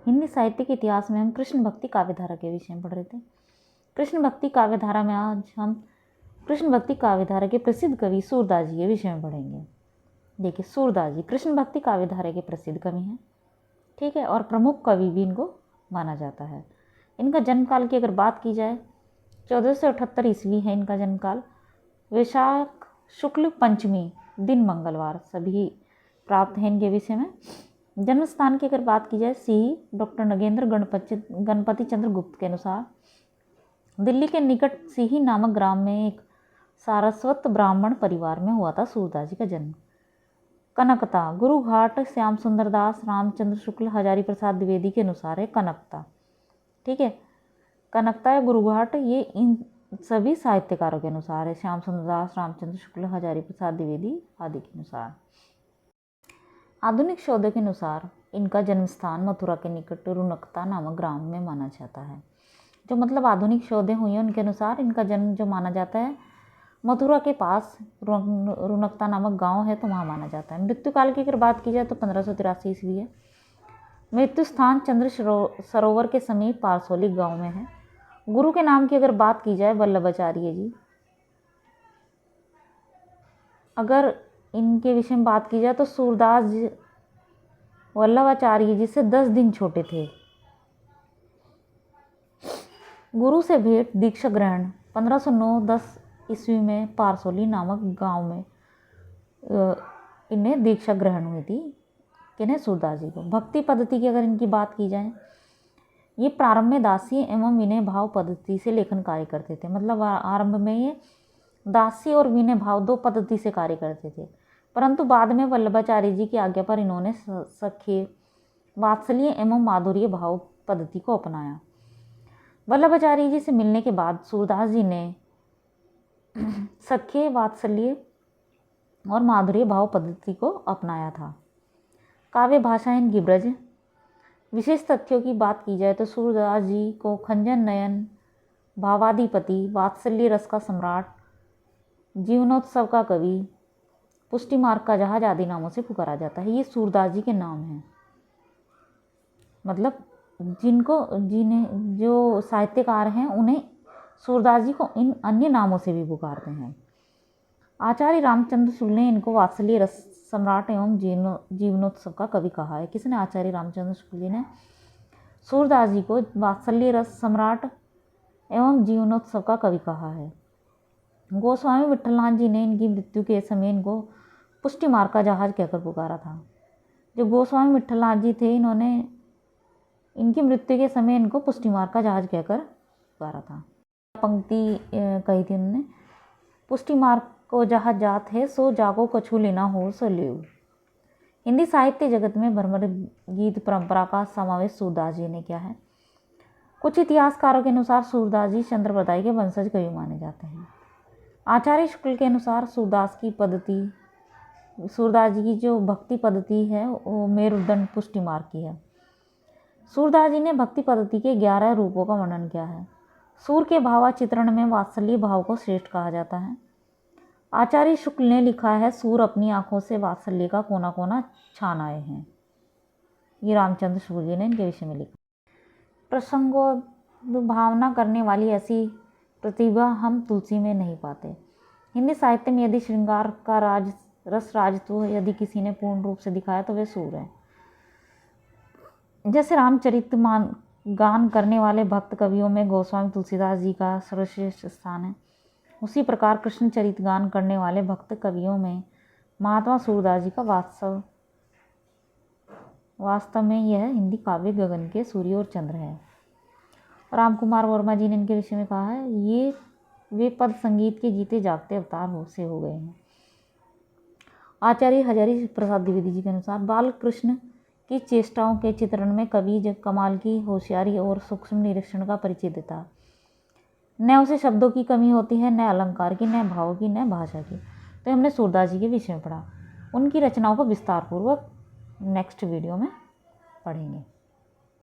हिंदी साहित्य के इतिहास में हम कृष्ण भक्ति काव्यधारा के विषय में पढ़ रहे थे। कृष्ण भक्ति काव्यधारा में आज हम कृष्ण भक्ति काव्यधारा के प्रसिद्ध कवि सूरदास जी के विषय में पढ़ेंगे। देखिए, सूरदास जी कृष्ण भक्ति काव्यधारा के प्रसिद्ध कवि हैं, ठीक है, और प्रमुख कवि भी इनको माना जाता है। इनका जन्मकाल की अगर बात की जाए 1478 ईस्वी है इनका जन्मकाल। वैशाख शुक्ल पंचमी दिन मंगलवार सभी प्राप्त हैं इनके विषय में। जन्म स्थान की अगर बात की जाए सीही डॉक्टर नगेंद्र गणपति चंद्र गुप्त के अनुसार दिल्ली के निकट सीही नामक ग्राम में एक सारस्वत ब्राह्मण परिवार में हुआ था सूरदास जी का जन्म। कनकता गुरु घाट श्याम सुंदर दास रामचंद्र शुक्ल हजारी प्रसाद द्विवेदी के अनुसार है कनकता, ठीक है। कनकता या गुरु घाट ये इन सभी साहित्यकारों के अनुसार है, श्याम सुंदर दास रामचंद्र शुक्ल हजारी प्रसाद द्विवेदी आदि के अनुसार। आधुनिक शोधों के अनुसार इनका जन्म स्थान मथुरा के निकट रुनकता नामक ग्राम में माना जाता है। जो मतलब आधुनिक शोधें हुई हैं उनके अनुसार इनका जन्म जो माना जाता है मथुरा के पास रुनकता नामक गांव है तो वहाँ माना जाता है। मृत्यु काल की अगर बात की जाए तो 1583 ईस्वी है। मृत्यु स्थान चंद्र सरोवर के समीप पारसोली गांव में है। गुरु के नाम की अगर बात की जाए वल्लभाचार्य जी। अगर इनके विषय में बात की जाए तो सूरदास जी वल्लभाचार्य जी से 10 दिन छोटे थे। गुरु से भेंट दीक्षा ग्रहण 1509-10 ईस्वी में पारसोली नामक गांव में इन्हें दीक्षा ग्रहण हुई थी, किन्हें सूरदास जी को। भक्ति पद्धति की अगर इनकी बात की जाए ये प्रारंभ में दासी एवं विनय भाव पद्धति से लेखन कार्य करते थे। मतलब आरंभ में ये दासी और विनय भाव 2 पद्धति से कार्य करते थे, परंतु बाद में वल्लभाचार्य जी की आज्ञा पर इन्होंने सख्य वात्सल्य एवं माधुर्य भाव पद्धति को अपनाया। वल्लभाचार्य जी से मिलने के बाद सूरदास जी ने सख्य वात्सल्य और माधुर्य भाव पद्धति को अपनाया था। काव्य भाषा इनकी ब्रज। विशेष तथ्यों की बात की जाए तो सूरदास जी को खंजन नयन, भावाधिपति, वात्सल्य रस का सम्राट, जीवनोत्सव का कवि, पुष्टि मार्ग का जहाज आदि नामों से पुकारा जाता है। ये सूरदास जी के नाम हैं। मतलब जिन्हें जो साहित्यकार हैं उन्हें सूरदास जी को इन अन्य नामों से भी पुकारते हैं। आचार्य रामचंद्र शुक्ल ने इनको वात्सल्य रस सम्राट एवं जीवनोत्सव का कवि कहा है। किसने? आचार्य रामचंद्र शुक्ल जी ने सूरदास जी को वात्सल्य रस सम्राट एवं जीवनोत्सव का कवि कहा है। गोस्वामी विट्ठलनाथ जी ने इनकी मृत्यु के समय इनको पुष्टि मार्ग का जहाज कहकर पुकारा था। जो गोस्वामी विट्ठलनाथ जी थे इन्होंने इनकी मृत्यु के समय इनको पुष्टि मार्ग का जहाज कहकर पुकारा था। पंक्ति कही थी उन्होंने, पुष्टि मार्ग को जहाज जात है सो जागो कछु लेना हो सो लेऊ। हिंदी साहित्य जगत में भ्रमर गीत परंपरा का समावेश सूरदास जी ने किया है। कुछ इतिहासकारों के अनुसार सूरदास जी चंद्रप्रदाय के वंशज कवि माने जाते हैं। आचार्य शुक्ल के अनुसार सूरदास जी की जो भक्ति पद्धति है वो मेरुदंड पुष्टि मार्ग की है। सूरदास जी ने भक्ति पद्धति के 11 रूपों का वर्णन किया है। सूर के भावाचित्रण में वात्सल्य भाव को श्रेष्ठ कहा जाता है। आचार्य शुक्ल ने लिखा है, सूर अपनी आंखों से वात्सल्य का कोना कोना छान आए हैं। ये रामचंद्र शुक्ल जी ने इनके विषय में लिखा। प्रसंगोद्भावना करने वाली ऐसी प्रतिभा हम तुलसी में नहीं पाते। हिंदी साहित्य में यदि श्रृंगार का रस राजत्व यदि किसी ने पूर्ण रूप से दिखाया तो वे सूर है। जैसे रामचरित गान करने वाले भक्त कवियों में गोस्वामी तुलसीदास जी का सर्वश्रेष्ठ स्थान है, उसी प्रकार कृष्ण चरित गान करने वाले भक्त कवियों में महात्मा सूरदास जी का वास्तव में यह हिंदी काव्य गगन के सूर्य और चंद्र है। राम कुमार वर्मा जी ने इनके विषय में कहा है, ये वे पद संगीत के जीते जागते अवतार हो गए हैं। आचार्य हजारी प्रसाद द्विवेदी जी के अनुसार बाल कृष्ण की चेष्टाओं के चित्रण में कवि कमाल की होशियारी और सूक्ष्म निरीक्षण का परिचय देता। न उसे शब्दों की कमी होती है, न अलंकार की, न भाव की, न भाषा की। तो हमने सूरदास जी के विषय में पढ़ा। उनकी रचनाओं को विस्तार पूर्वक नेक्स्ट वीडियो में पढ़ेंगे।